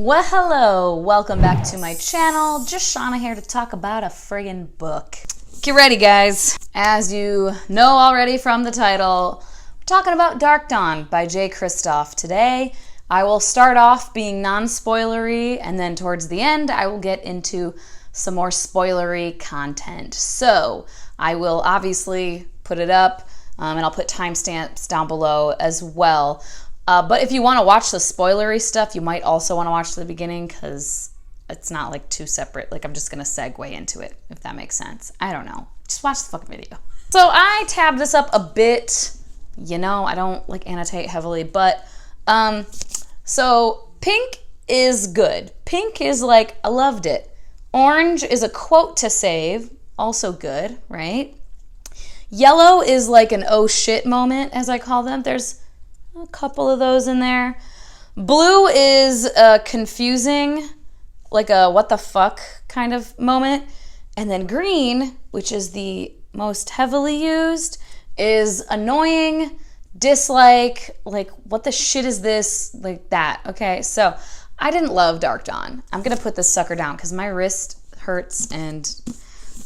Well, hello, welcome back to my channel. Just Shauna here to talk about a friggin' book. Get ready, guys. As you know already from the title, we're talking about Darkdawn by J. Kristoff today. I will start off being non-spoilery, and then towards the end, I will get into some more spoilery content. So I will obviously put it up, and I'll put timestamps down below as well. But if you want to watch the spoilery stuff, you might also want to watch the beginning because it's not like two separate, like I'm just going to segue into it, if that makes sense. I don't know. Just watch the fucking video. So I tabbed this up a bit. You know, I don't like annotate heavily, but so pink is good. Pink is like, I loved it. Orange is a quote to save, also good, right? Yellow is like an oh shit moment, as I call them. There's a couple of those in there. Blue is confusing, like a what the fuck kind of moment. And then green, which is the most heavily used, is annoying, dislike, like what the shit is this, like that. Okay, so I didn't love Darkdawn. I'm gonna put this sucker down because my wrist hurts and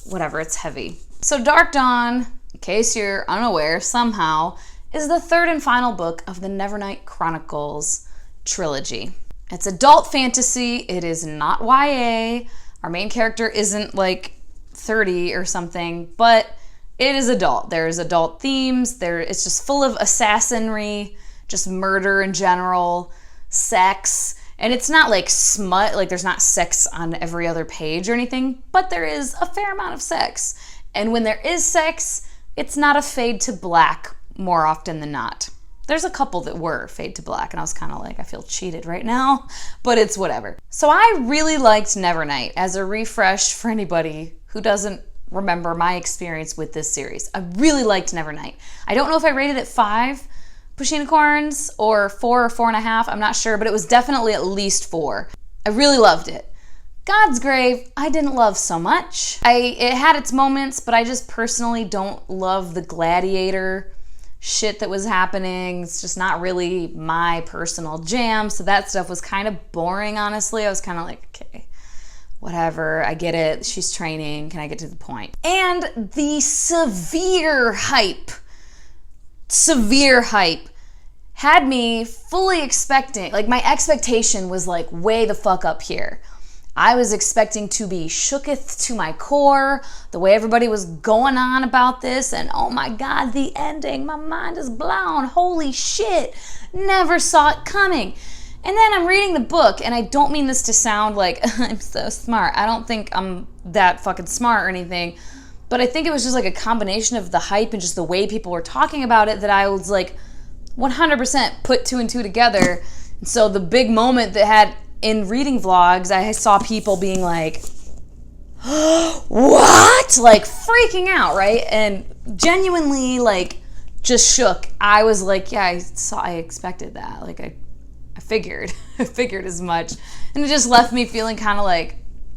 whatever, it's heavy. So Darkdawn, in case you're unaware somehow, is the third and final book of the Nevernight Chronicles trilogy. It's adult fantasy. It is not YA. Our main character isn't like 30 or something, but it is adult. There's adult themes. It's just full of assassinry, just murder in general, sex. And it's not like smut, like there's not sex on every other page or anything, but there is a fair amount of sex. And when there is sex, it's not a fade to black more often than not. There's a couple that were fade to black, and I was kind of like, I feel cheated right now, but it's whatever. So I really liked Nevernight. As a refresh for anybody who doesn't remember my experience with this series, I really liked Nevernight. I don't know if I rated it 5 Pushinicorns or 4 or 4.5, I'm not sure, but it was definitely at least 4. I really loved it. God's Grave, I didn't love so much. It had its moments, but I just personally don't love the gladiator shit that was happening. It's just not really my personal jam, so that stuff was kind of boring, honestly. I was kind of like, okay, whatever, I get it, she's training, can I get to the point? And the severe hype had me fully expecting, like my expectation was like way the fuck up here. I was expecting to be shooketh to my core, the way everybody was going on about this, and oh my God, the ending, my mind is blown, holy shit, never saw it coming. And then I'm reading the book, and I don't mean this to sound like I'm so smart. I don't think I'm that fucking smart or anything, but I think it was just like a combination of the hype and just the way people were talking about it that I was like 100% put 2 and 2 together. And so the big moment that had in reading vlogs, I saw people being like, what? Like freaking out, right? And genuinely like just shook. I was like, yeah, I expected that. Like I figured, I figured as much. And it just left me feeling kind of like,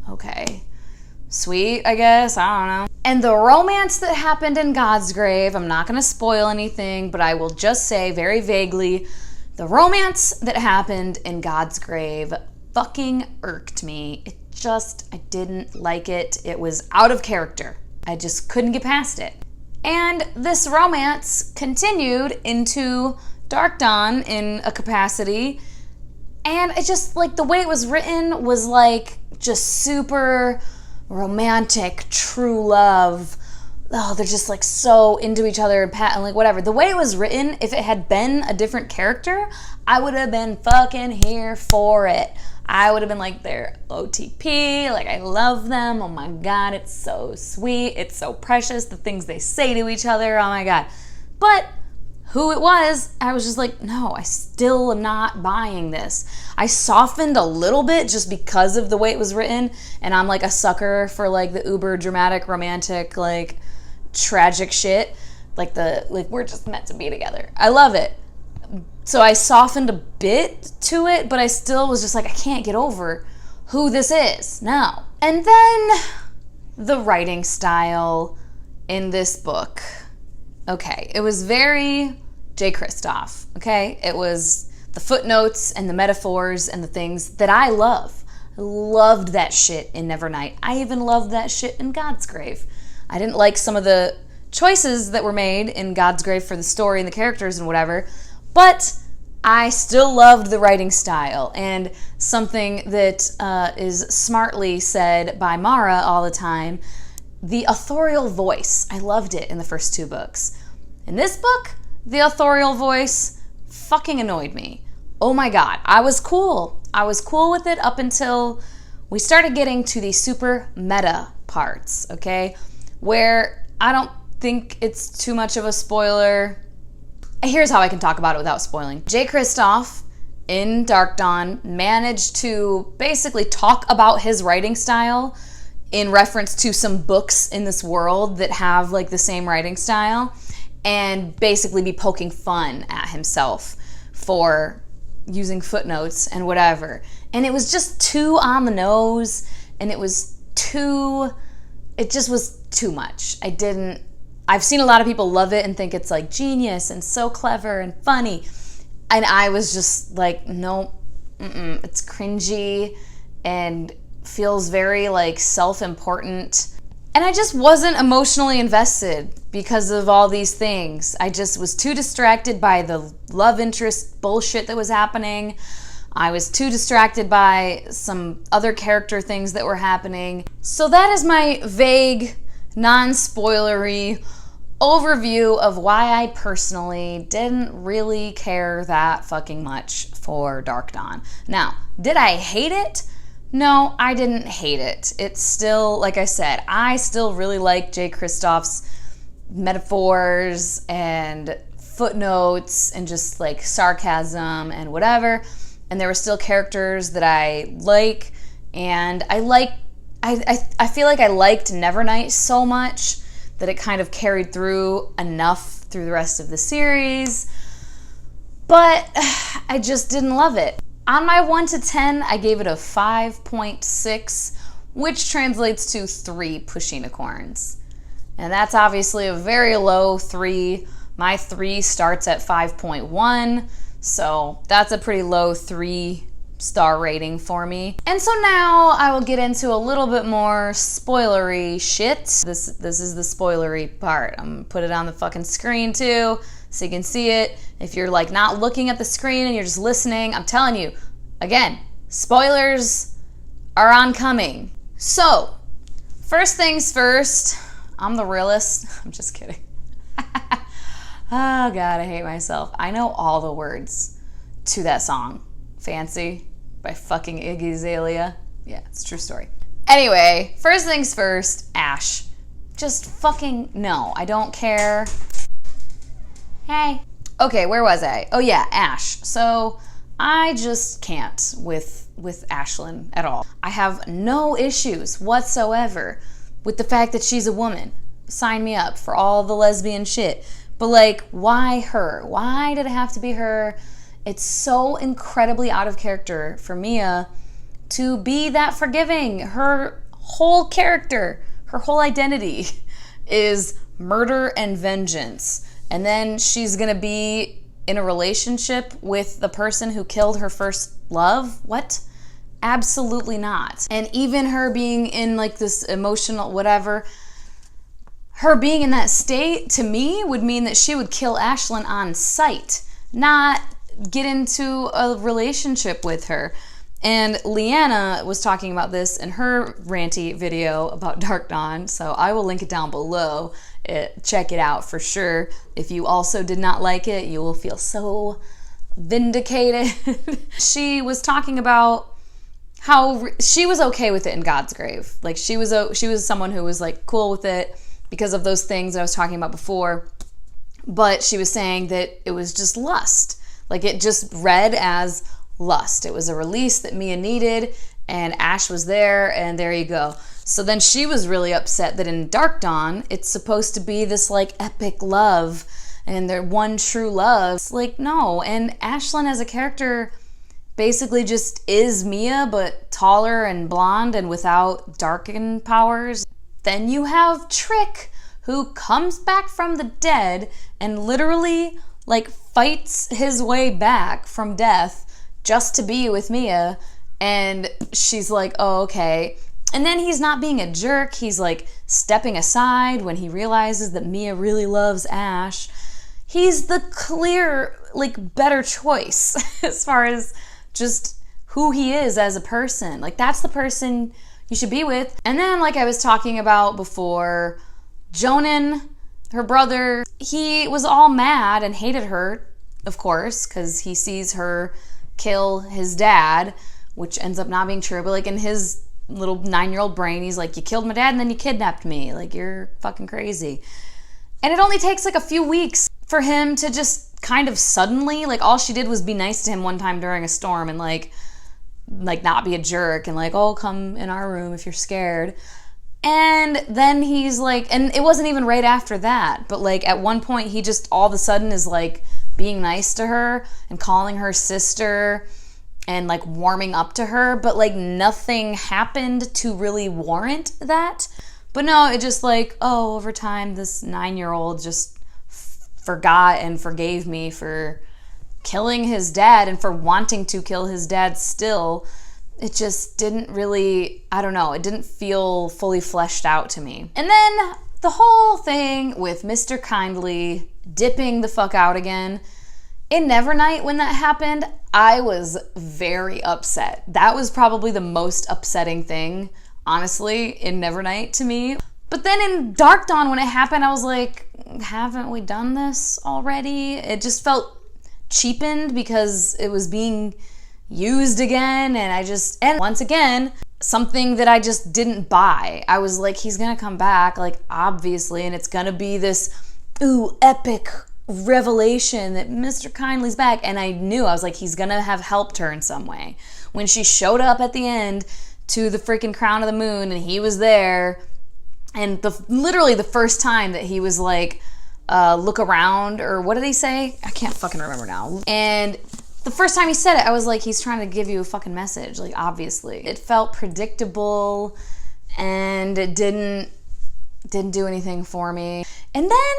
okay, sweet, I guess, I don't know. And the romance that happened in God's Grave, I'm not gonna spoil anything, but I will just say very vaguely, the romance that happened in God's Grave fucking irked me. I didn't like it. It was out of character. I just couldn't get past it. And this romance continued into Darkdawn in a capacity. And it just, like, the way it was written was like just super romantic, true love. Oh, they're just like so into each other and like whatever. The way it was written, if it had been a different character, I would have been fucking here for it. I would have been like, they're OTP, like I love them, oh my God, it's so sweet, it's so precious, the things they say to each other, oh my God. But who it was, I was just like, no, I still am not buying this. I softened a little bit just because of the way it was written, and I'm like a sucker for like the uber dramatic, romantic, like tragic shit, like we're just meant to be together. I love it. So I softened a bit to it, but I still was just like, I can't get over who this is. No. And then the writing style in this book. Okay, it was very J. Kristoff, okay? It was the footnotes and the metaphors and the things that I love. I loved that shit in Nevernight. I even loved that shit in God's Grave. I didn't like some of the choices that were made in God's Grave for the story and the characters and whatever, but I still loved the writing style. And something that is smartly said by Mara all the time, the authorial voice. I loved it in the first 2 books. In this book, the authorial voice fucking annoyed me. Oh my god, I was cool. I was cool with it up until we started getting to the super meta parts, okay? Where I don't think it's too much of a spoiler. Here's how I can talk about it without spoiling. Jay Kristoff in Darkdawn managed to basically talk about his writing style in reference to some books in this world that have like the same writing style, and basically be poking fun at himself for using footnotes and whatever. And it was just too on the nose, and it just was too much. I've seen a lot of people love it and think it's like genius and so clever and funny. And I was just like, no, it's cringy and feels very like self-important. And I just wasn't emotionally invested because of all these things. I just was too distracted by the love interest bullshit that was happening. I was too distracted by some other character things that were happening. So that is my vague, non-spoilery overview of why I personally didn't really care that fucking much for Darkdawn. Now, did I hate it? No, I didn't hate it. It's still, like I said, I still really like Jay Kristoff's metaphors and footnotes and just like sarcasm and whatever. And there were still characters that I like, and I feel like I liked Nevernight so much that it kind of carried through enough through the rest of the series, but I just didn't love it. On my 1 to 10, I gave it a 5.6, which translates to 3 pushinicorns. And that's obviously a very low 3. My 3 starts at 5.1, so that's a pretty low 3-star rating for me. And so now I will get into a little bit more spoilery shit. This is the spoilery part. I'm gonna put it on the fucking screen too, so you can see it. If you're like not looking at the screen and you're just listening, I'm telling you, again, spoilers are oncoming. So, first things first, I'm the realist. I'm just kidding. Oh God, I hate myself. I know all the words to that song, Fancy by fucking Iggy Azalea. Yeah, it's a true story. Anyway, first things first, Ash. Just fucking no, I don't care. Hey. Okay, where was I? Oh yeah, Ash. So I just can't with Ashlyn at all. I have no issues whatsoever with the fact that she's a woman. Sign me up for all the lesbian shit. But like, why her? Why did it have to be her? It's so incredibly out of character for Mia to be that forgiving. Her whole character, her whole identity is murder and vengeance. And then she's gonna be in a relationship with the person who killed her first love? What? Absolutely not. And even her being in like this emotional whatever, her being in that state to me would mean that she would kill Ashlyn on sight, not get into a relationship with her. And Leanna was talking about this in her ranty video about Darkdawn, so I will link it down below. Check it out for sure. If you also did not like it, you will feel so vindicated. She was talking about how she was okay with it in God's Grave. Like she was someone who was like cool with it because of those things that I was talking about before. But she was saying that it was just lust. Like it just read as lust. It was a release that Mia needed, and Ash was there, and there you go. So then she was really upset that in Darkdawn, it's supposed to be this like epic love and their one true love. It's like, no. And Ashlyn as a character basically just is Mia, but taller and blonde and without darken powers. Then you have Trick, who comes back from the dead and literally like fights his way back from death just to be with Mia, and she's like, oh, okay. And then he's not being a jerk. He's like stepping aside when he realizes that Mia really loves Ash. He's the clear, like, better choice as far as just who he is as a person. Like, that's the person you should be with. And then, like I was talking about before, Jonan, her brother, he was all mad and hated her, of course, because he sees her kill his dad, which ends up not being true. But, like, in his little 9-year-old brain, he's like, you killed my dad and then you kidnapped me. Like, you're fucking crazy. And it only takes, like, a few weeks for him to just kind of suddenly, like, all she did was be nice to him one time during a storm and, like not be a jerk and, like, oh, come in our room if you're scared. And then he's like, and it wasn't even right after that, but, like, at one point he just all of a sudden is, like, being nice to her and calling her sister and, like, warming up to her, but, like, nothing happened to really warrant that. But no, it just, like, oh, over time this 9-year-old just forgot and forgave me for killing his dad and for wanting to kill his dad still. It just didn't really, I don't know, it didn't feel fully fleshed out to me. And then the whole thing with Mr. Kindly dipping the fuck out again. In Nevernight, when that happened, I was very upset. That was probably the most upsetting thing, honestly, in Nevernight to me. But then in Darkdawn, when it happened, I was like, haven't we done this already? It just felt cheapened because it was being used again, and once again, something that I just didn't buy. I was like, he's gonna come back, like, obviously, and it's gonna be this, ooh, epic revelation that Mr. Kindly's back, and I knew, I was like, he's gonna have helped her in some way. When she showed up at the end to the freaking Crown of the Moon, and he was there, and literally the first time that he was like, look around, or what did he say? I can't fucking remember now. And the first time he said it, I was like, he's trying to give you a fucking message, like, obviously. It felt predictable, and it didn't do anything for me. And then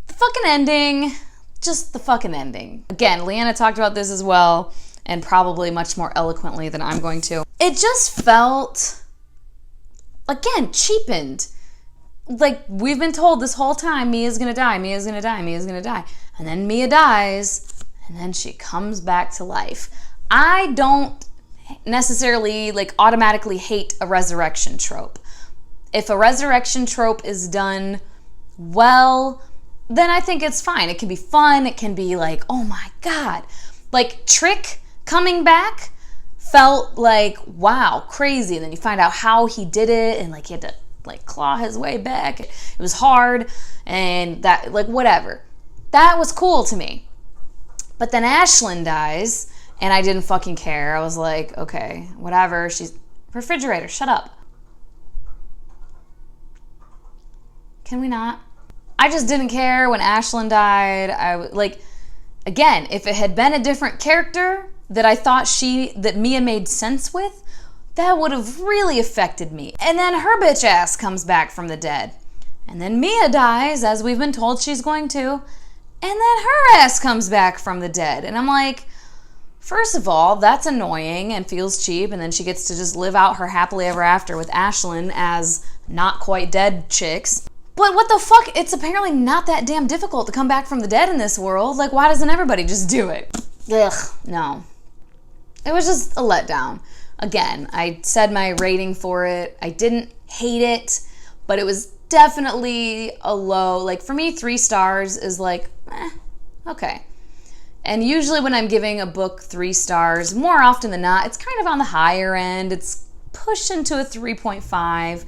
the fucking ending, just the fucking ending. Again, Leanna talked about this as well, and probably much more eloquently than I'm going to. It just felt, again, cheapened. Like, we've been told this whole time, Mia's gonna die, Mia's gonna die, Mia's gonna die. And then Mia dies, and then she comes back to life. I don't necessarily, like, automatically hate a resurrection trope. If a resurrection trope is done well, then I think it's fine. It can be fun, it can be like, oh my God. Like, Trick coming back felt like, wow, crazy. And then you find out how he did it, and, like, he had to, like, claw his way back. It was hard, and that, like, whatever. That was cool to me. But then Ashlyn dies, and I didn't fucking care. I was like, okay, whatever. She's, refrigerator, shut up. Can we not? I just didn't care when Ashlyn died. Like, again, if it had been a different character that I thought that Mia made sense with, that would have really affected me. And then her bitch ass comes back from the dead. And then Mia dies, as we've been told she's going to. And then her ass comes back from the dead. And I'm like, first of all, that's annoying and feels cheap. And then she gets to just live out her happily ever after with Ashlyn as not quite dead chicks. But what the fuck? It's apparently not that damn difficult to come back from the dead in this world. Like, why doesn't everybody just do it? Ugh, no. It was just a letdown. Again, I said my rating for it. I didn't hate it, but it was definitely a low. Like, for me, 3 stars is like, okay. And usually when I'm giving a book 3 stars, more often than not, it's kind of on the higher end. It's pushed into a 3.5,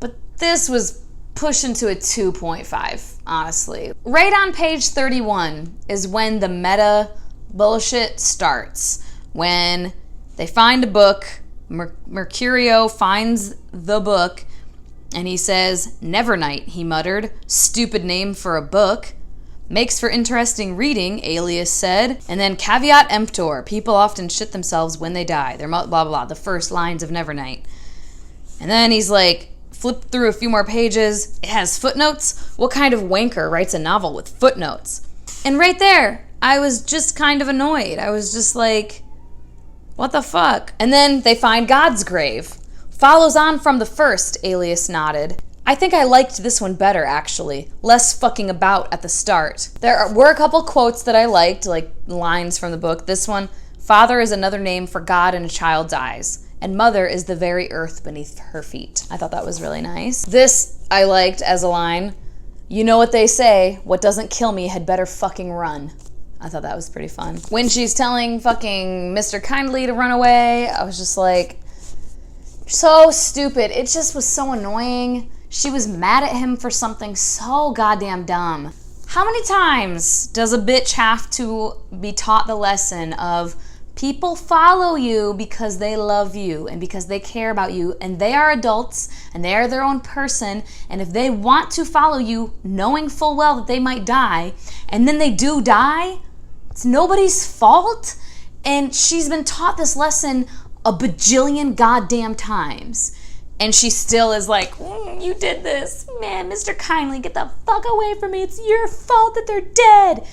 but this was pushed into a 2.5, honestly. Right on page 31 is when the meta bullshit starts. When they find a book, Mercurio finds the book, and he says, Nevernight, he muttered. Stupid name for a book. Makes for interesting reading, Alias said. And then caveat emptor. People often shit themselves when they die. They're blah, blah, blah. The first lines of Nevernight. And then he's like, flip through a few more pages. It has footnotes. What kind of wanker writes a novel with footnotes? And right there, I was just kind of annoyed. I was just like, what the fuck? And then they find God's grave. Follows on from the first, Alias nodded. I think I liked this one better, actually. Less fucking about at the start. There were a couple quotes that I liked, like lines from the book. This one, Father is another name for God in a child's eyes, and Mother is the very earth beneath her feet. I thought that was really nice. This I liked as a line. You know what they say, what doesn't kill me had better fucking run. I thought that was pretty fun. When she's telling fucking Mr. Kindly to run away, I was just like, so stupid. It just was so annoying. She was mad at him for something so goddamn dumb. How many times does a bitch have to be taught the lesson of people follow you because they love you and because they care about you, and they are adults and they are their own person, and if they want to follow you knowing full well that they might die, and then they do die, it's nobody's fault? And she's been taught this lesson a bajillion goddamn times. And she still is like, you did this. Man, Mr. Kindly, get the fuck away from me. It's your fault that they're dead.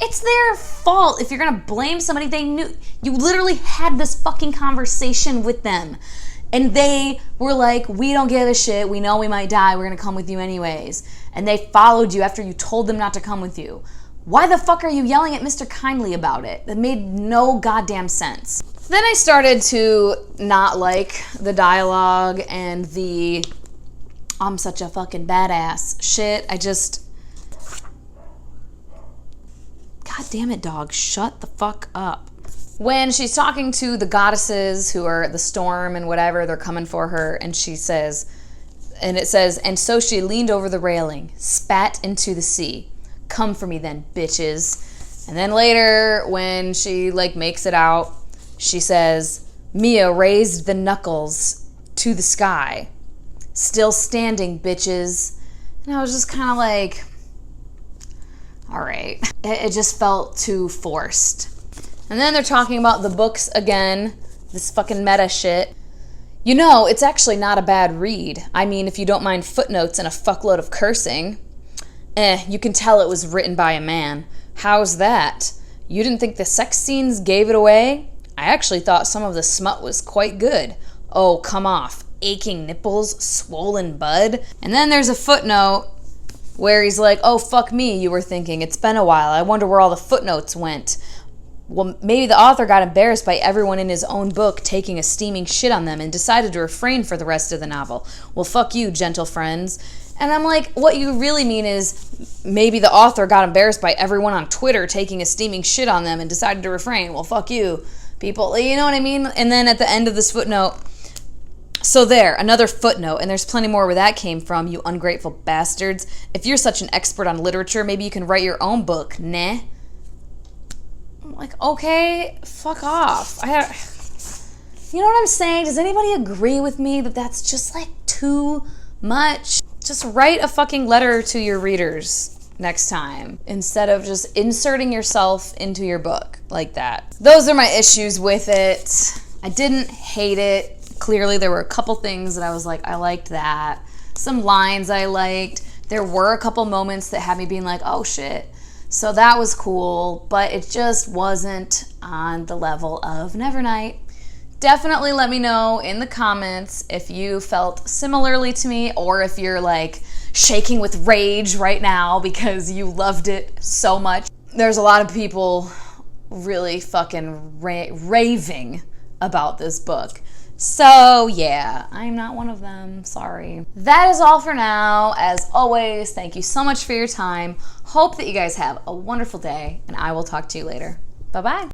It's their fault. If you're going to blame somebody, they knew. You literally had this fucking conversation with them. And they were like, we don't give a shit. We know we might die. We're going to come with you anyways. And they followed you after you told them not to come with you. Why the fuck are you yelling at Mr. Kindly about it? That made no goddamn sense. Then I started to not like the dialogue and the I'm such a fucking badass shit. God damn it, dog. Shut the fuck up. When she's talking to the goddesses who are the storm and whatever, they're coming for her, and she says, and it says, and so she leaned over the railing, spat into the sea. Come for me then, bitches. And then later, when she makes it out, she says, Mia raised the knuckles to the sky. Still standing, bitches. And I was just kind of like, all right. It just felt too forced. And then they're talking about the books again, this fucking meta shit. You know, it's actually not a bad read. I mean, if you don't mind footnotes and a fuckload of cursing. You can tell it was written by a man. How's that? You didn't think the sex scenes gave it away? I actually thought some of the smut was quite good. Oh, come off. Aching nipples, swollen bud. And then there's a footnote where he's like, oh, fuck me, you were thinking. It's been a while. I wonder where all the footnotes went. Well, maybe the author got embarrassed by everyone in his own book taking a steaming shit on them and decided to refrain for the rest of the novel. Well, fuck you, gentle friends. And I'm like, what you really mean is maybe the author got embarrassed by everyone on Twitter taking a steaming shit on them and decided to refrain. Well, fuck you, people. You know what I mean? And then at the end of this footnote, so there, another footnote, and there's plenty more where that came from, you ungrateful bastards. If you're such an expert on literature, maybe you can write your own book, nah? I'm like, okay, fuck off. You know what I'm saying? Does anybody agree with me that that's just too much? Just write a fucking letter to your readers next time instead of just inserting yourself into your book like that. Those are my issues with it. I didn't hate it. Clearly, there were a couple things that I was like, I liked that. Some lines I liked. There were a couple moments that had me being like, oh shit. So that was cool, but it just wasn't on the level of Nevernight. Definitely let me know in the comments if you felt similarly to me or if you're shaking with rage right now because you loved it so much. There's a lot of people really fucking raving about this book. So yeah, I'm not one of them, sorry. That is all for now. As always, thank you so much for your time. Hope that you guys have a wonderful day, and I will talk to you later. Bye-bye.